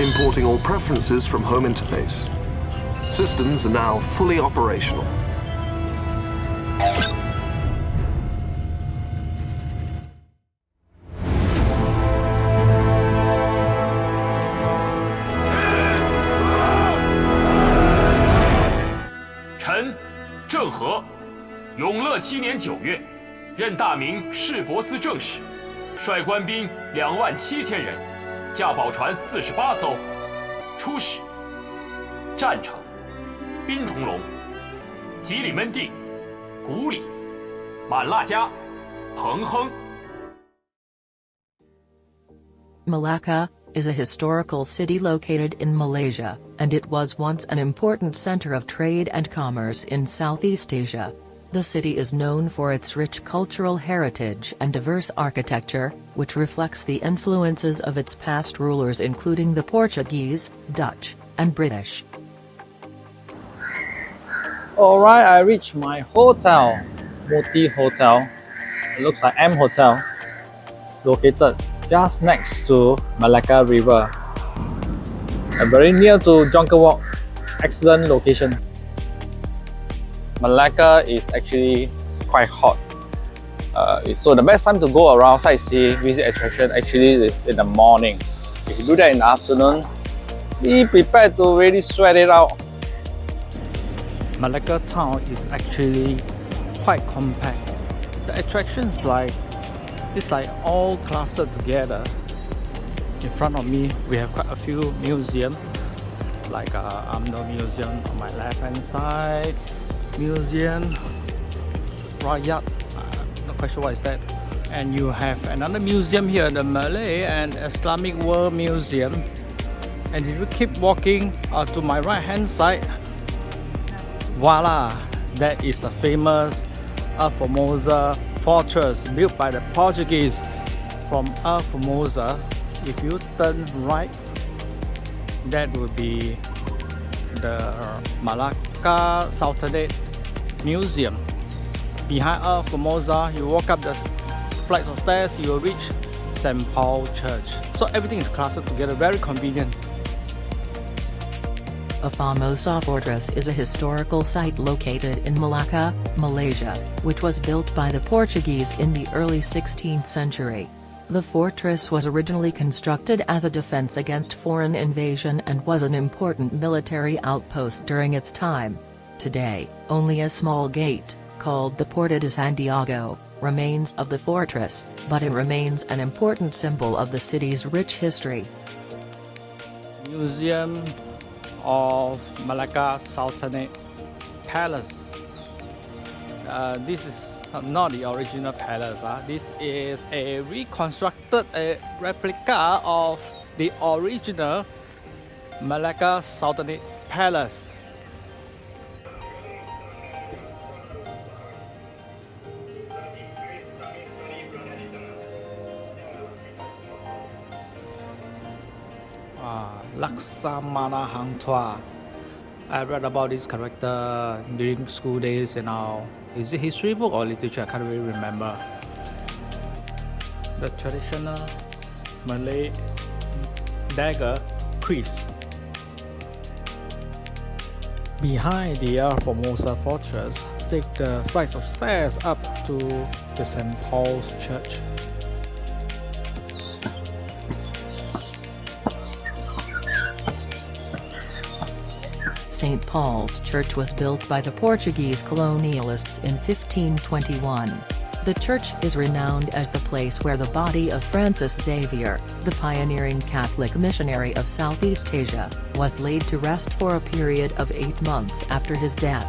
importing all preferences from home interface. Systems are now fully operational.臣郑和，永乐7年9月，任大明市舶司正使，率官兵27000人，驾宝船48艘，出使占城、宾同龙、吉里闷地、古里、满腊加、彭亨。 Malacca is a historical city located in Malaysia, and it was once an important center of trade and commerce in Southeast Asia. The city is known for its rich cultural heritage and diverse architecture, which reflects the influences of its past rulers including the Portuguese, Dutch, and British. Alright, I reached my hotel, Moti Hotel. It looks like M Hotel, located just next to Malacca River. Very near to Jonker Walk, excellent location. Malacca is actually quite hot. So the best time to go around sightsee, visit attraction actually is in the morning. If you do that in the afternoon, be prepared to really sweat it out. Malacca town is actually quite compact. The attractions it's like all clustered together. In front of me, we have quite a few museums, like UMNO Museum on my left hand side, Museum Rakyat, not quite sure what is that. And you have another museum here, the Malay and Islamic World Museum. And if you keep walking to my right hand side, voila, that is the famous A Famosa Fortress built by the Portuguese. From A Famosa, if you turn right, that would be the Malacca Sultanate Museum. Behind A Famosa, you walk up the flights of stairs, you will reach St. Paul Church. So everything is clustered together, very convenient. A Famosa Fortress is a historical site located in Malacca, Malaysia, which was built by the Portuguese in the early 16th century. The fortress was originally constructed as a defense against foreign invasion and was an important military outpost during its time. Today, only a small gate, called the Porta de Santiago, remains of the fortress, but it remains an important symbol of the city's rich history. Museum of Malacca Sultanate Palace. This is not the original palace. This is a reconstructed replica of the original Malacca Sultanate Palace. Laksamana Hang Tuah. I read about this character during school days and now. Is it history book or literature? I can't really remember. The traditional Malay dagger crease. Behind the A Famosa Fortress, take the flights of stairs up to the St. Paul's Church. St. Paul's Church was built by the Portuguese colonialists in 1521. The church is renowned as the place where the body of Francis Xavier, the pioneering Catholic missionary of Southeast Asia, was laid to rest for a period of 8 months after his death.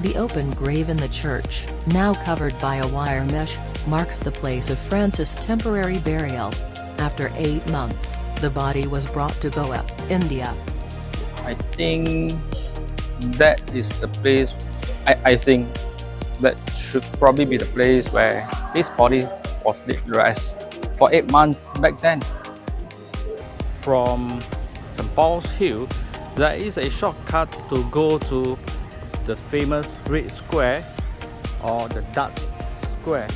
The open grave in the church, now covered by a wire mesh, marks the place of Francis' temporary burial. After 8 months, the body was brought to Goa, India. I think that is the place, I think that should probably be the place where his body was laid to rest for 8 months back then. From St. Paul's Hill, there is a shortcut to go to the famous Red Square or the Dutch Square.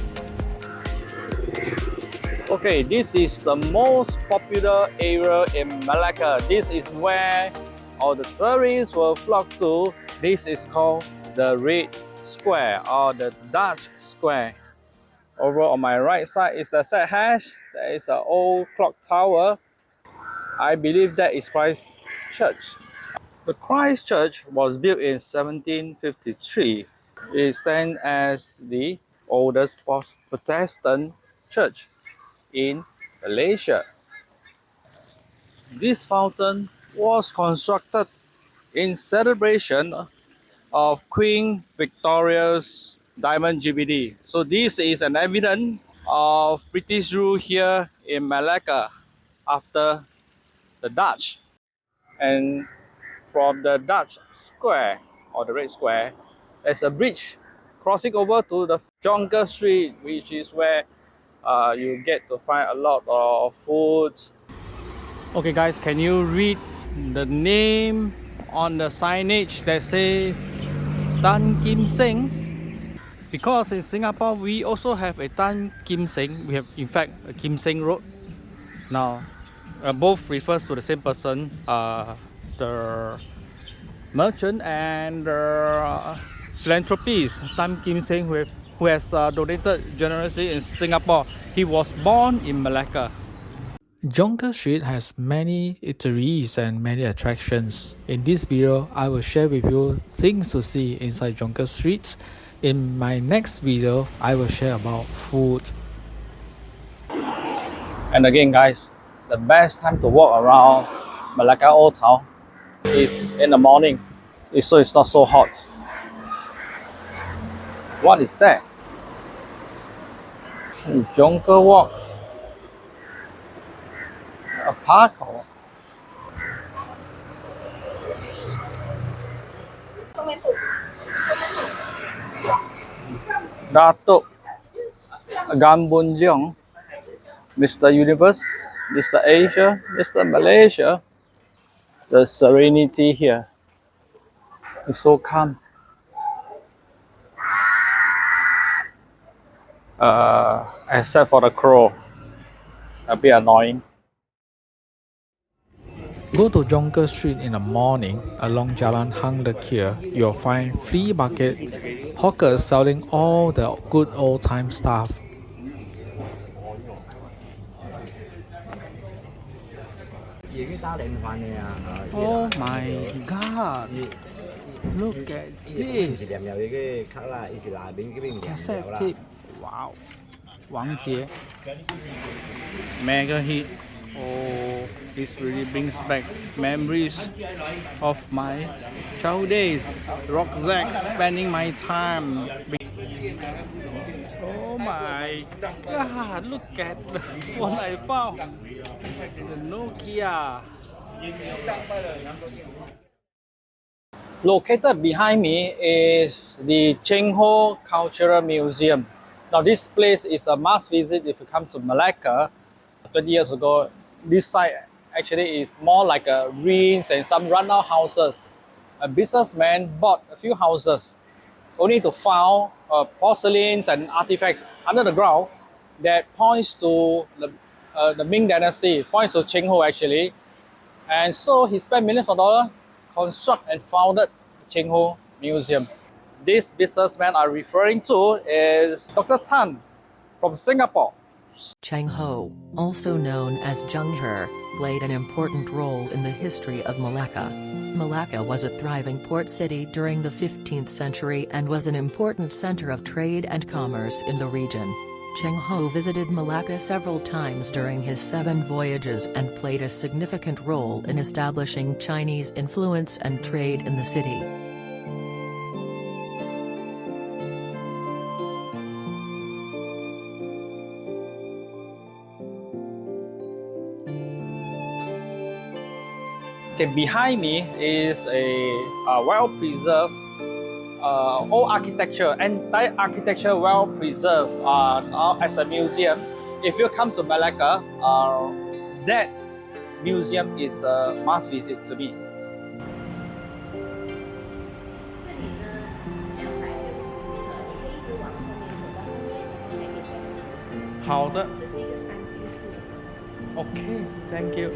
Okay, this is the most popular area in Malacca. This is where all the tourists will flock to. This is called the Red Square or the Dutch Square. Over on my right side is the Stadthuys. There is an old clock tower. I believe that is Christ Church. The Christ Church was built in 1753. It stands as the oldest Protestant church in Malaysia. This fountain was constructed in celebration of Queen Victoria's Diamond Jubilee. So this is an evidence of British rule here in Malacca after the Dutch. And from the Dutch Square or the Red Square, there's a bridge crossing over to the Jonker Street, which is where you get to find a lot of food. Okay guys, can you read the name on the signage that says Tan Kim Seng? Because in Singapore we also have a Tan Kim Seng. We have in fact a Kim Seng Road. Now both refers to the same person, the merchant and the philanthropist Tan Kim Seng, who has donated generously in Singapore. He was born in Malacca. Jonker Street has many eateries and many attractions. In this video, I will share with you things to see inside Jonker Street. In my next video, I will share about food. And again guys, the best time to walk around Malacca Old Town is in the morning, so it's not so hot. What is that? Jonker Walk. A park or Datuk Gambun Leong, Mr. Universe, Mr. Asia, Mr. Malaysia. The serenity here is so calm. Except for the crow, a bit annoying. Go to Jonker Street in the morning along Jalan Hang Lekir. You'll find flea market hawkers selling all the good old time stuff. Oh my god! Look at this! Cassette tape. Wow! Wang Jie. Mega hit. Oh, this really brings back memories of my childhood days. Rucksack, spending my time. Oh my god, look at the phone I found. The Nokia. Located behind me is the Cheng Cultural Museum. Now this place is a must visit if you come to Malacca. 20 years ago, this site actually is more like a ruins and some run-out houses. A businessman bought a few houses only to find porcelains and artifacts under the ground that points to the Ming Dynasty, points to Cheng Ho actually. And so he spent millions of dollars construct and founded the Cheng Ho Museum. This businessman I'm referring to is Dr. Tan from Singapore. Cheng Ho, also known as Jonker, played an important role in the history of Malacca. Malacca was a thriving port city during the 15th century and was an important center of trade and commerce in the region. Cheng Ho visited Malacca several times during his 7 voyages and played a significant role in establishing Chinese influence and trade in the city. Okay, behind me is a well-preserved old architecture, entire architecture well-preserved as a museum. If you come to Malacca, that museum is a must visit to me. 好的。这是一个三金 Okay, thank you.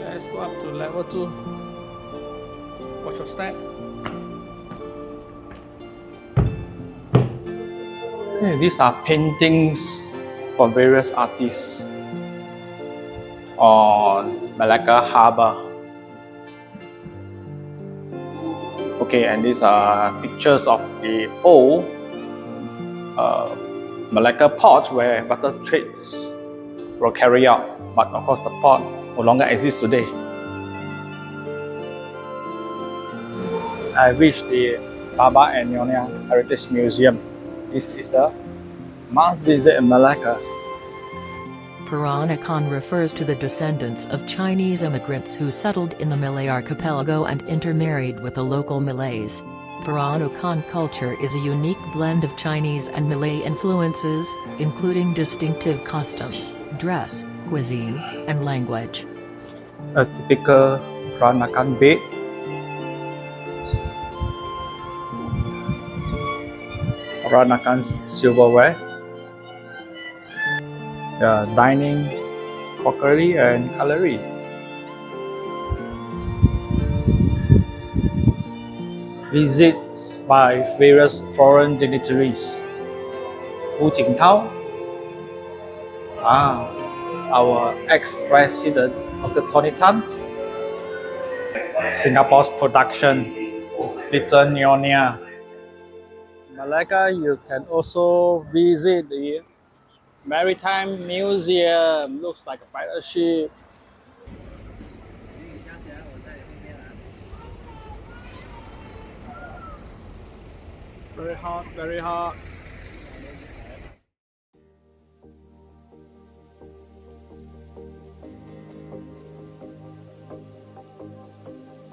Let's go up to level 2. Watch your step. Okay, these are paintings from various artists on Malacca Harbour. Okay, and these are pictures of the old Malacca port where butter trades were carried out, but of course the port no longer exists today. I reached the Baba and Nyonya Heritage Museum. This is a must visit in Malacca. Peranakan refers to the descendants of Chinese immigrants who settled in the Malay archipelago and intermarried with the local Malays. Peranakan culture is a unique blend of Chinese and Malay influences, including distinctive customs, dress, cuisine, and language. A typical Peranakan bed. Peranakan silverware. Dining, crockery, and cutlery. Visits by various foreign dignitaries. Hu Jintao, our ex-president Dr. Tony Tan. Singapore's production, Little Nyonya. Malacca, you can also visit the Maritime Museum. Looks like a pirate ship. Very hot, very hot.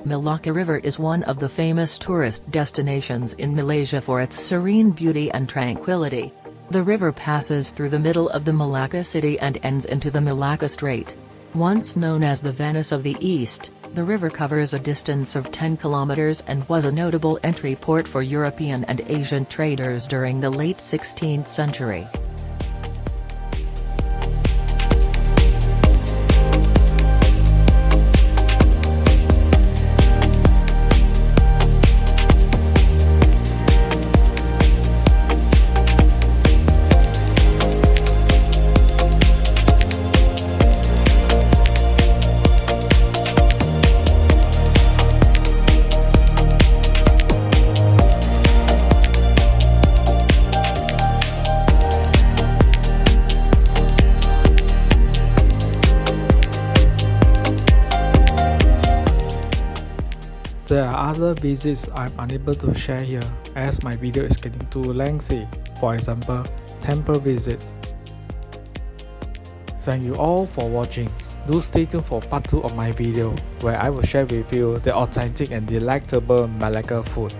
Malacca River is one of the famous tourist destinations in Malaysia for its serene beauty and tranquility. The river passes through the middle of the Malacca city and ends into the Malacca Strait. Once known as the Venice of the East, the river covers a distance of 10 kilometers and was a notable entry port for European and Asian traders during the late 16th century. There are other visits I'm unable to share here as my video is getting too lengthy, for example, temple visits. Thank you all for watching. Do stay tuned for part 2 of my video where I will share with you the authentic and delectable Malacca food.